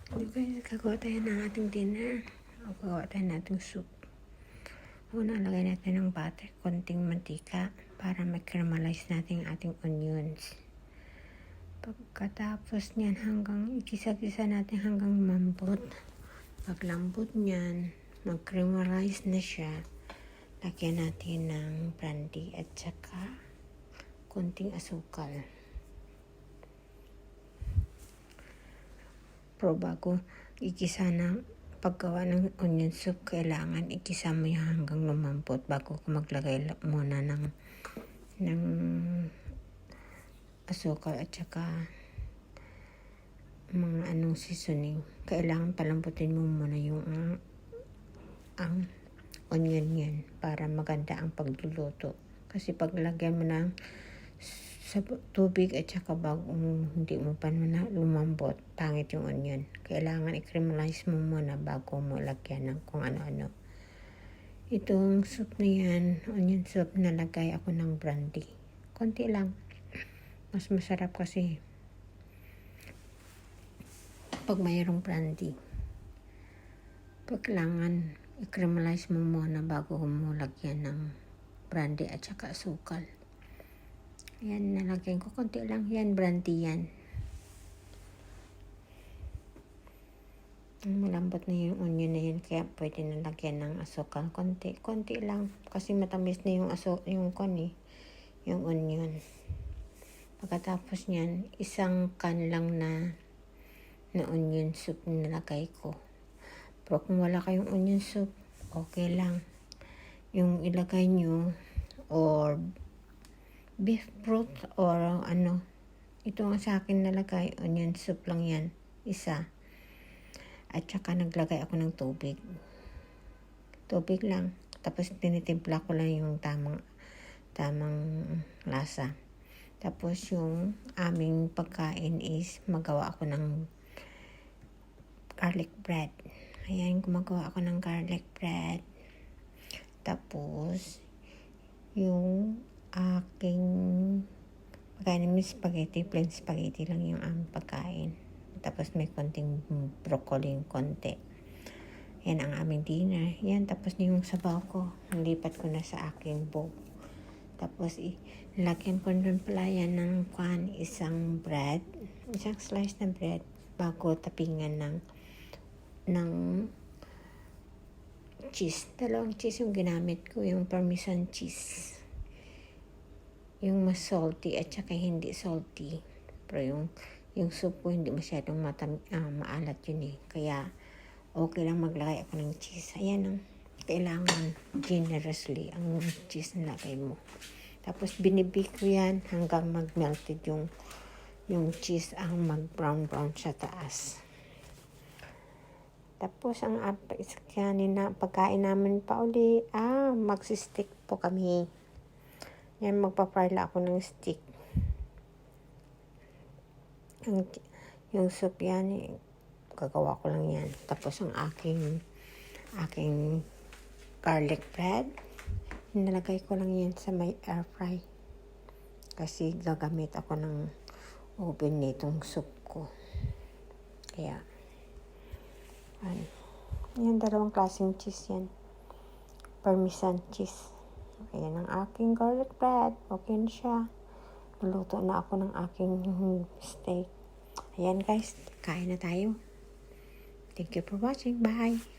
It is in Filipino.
Okay, gagawa tayo ng ating dinner. O gagawa tayo ng ating soup. Una, lagay natin ng butter, konting mantika para mag-caramelize natin ang ating onions. Pagkatapos niyan, hanggang ikisa-kisa natin hanggang mambot. Pag lambot niyan, mag-caramelize na siya. Lagyan natin ng brandy at saka konting asukal. Pero bago ikisa na paggawa ng onion soup, kailangan ikisa mo yung hanggang lumambot bago ko maglagay muna ng asukal at saka mga seasoning. Kailangan palambutin mo muna yung ang onion yan para maganda ang pagluluto. Kasi pag lagyan mo ng sa tubig at saka bagong hindi mo pa na lumambot, pangit yung onion. Kailangan i-caramelize mo muna bago mo lagyan ng kung ano-ano. Itong soup na yan, onion soup, nalagay ako ng brandy. Konti lang. Mas masarap kasi pag mayroong brandy. Kailangan i-caramelize mo muna bago mo lagyan ng brandy at saka asukal. Yan, nalagyan ko konti lang. Yan, brandy yan. Malambot na yung onion na yan, kaya pwede na lagyan ng asukal. Konti lang. Kasi matamis na yung yung onion. Pagkatapos niyan, isang can lang na onion soup nilagay ko. Pero kung wala kayong onion soup, okay lang. Yung ilagay nyo, or beef broth or ito nga sa akin nalagay, onion soup lang yan, isa. At saka naglagay ako ng tubig lang, tapos tinitimpla ko lang yung tamang lasa. Tapos yung aming pagkain is magawa ako ng garlic bread. Ayan, gumagawa ako ng garlic bread. Tapos yung aking pagkain namin spaghetti, plain spaghetti lang yung aming pagkain. Tapos may konting broccoli, konti. Yan ang aming dinner. Yan, tapos yung sabaw ko, nalipat ko na sa aking bowl. Tapos lagyan ko nun pala yan ng isang slice na bread bago tapingan ng cheese. 2 cheese yung ginamit ko, yung Parmesan cheese. Yung mas salty at saka hindi salty. Pero yung soup ko hindi masyadong maalat yun eh. Kaya okay lang maglagay ako ng cheese. Ayan, kailangan generously ang cheese na lagay mo. Tapos binibake ko yan hanggang mag-melted yung cheese, ang mag-brown sa taas. Tapos ang pagkain namin pa uli, magsistick po kami. Yan, magpa-fry ako ng stick. Yung soup yan, gagawa ko lang yan. Tapos ang aking garlic bread, nilagay ko lang yan sa may air fry. Kasi gagamit ako ng oven nitong soup ko. Kaya, yan, 2 klaseng cheese yan. Parmesan cheese. Ayan ang aking garlic bread. Okay na siya. Luluto na ako ng aking steak. Ayan guys, kain na tayo. Thank you for watching. Bye!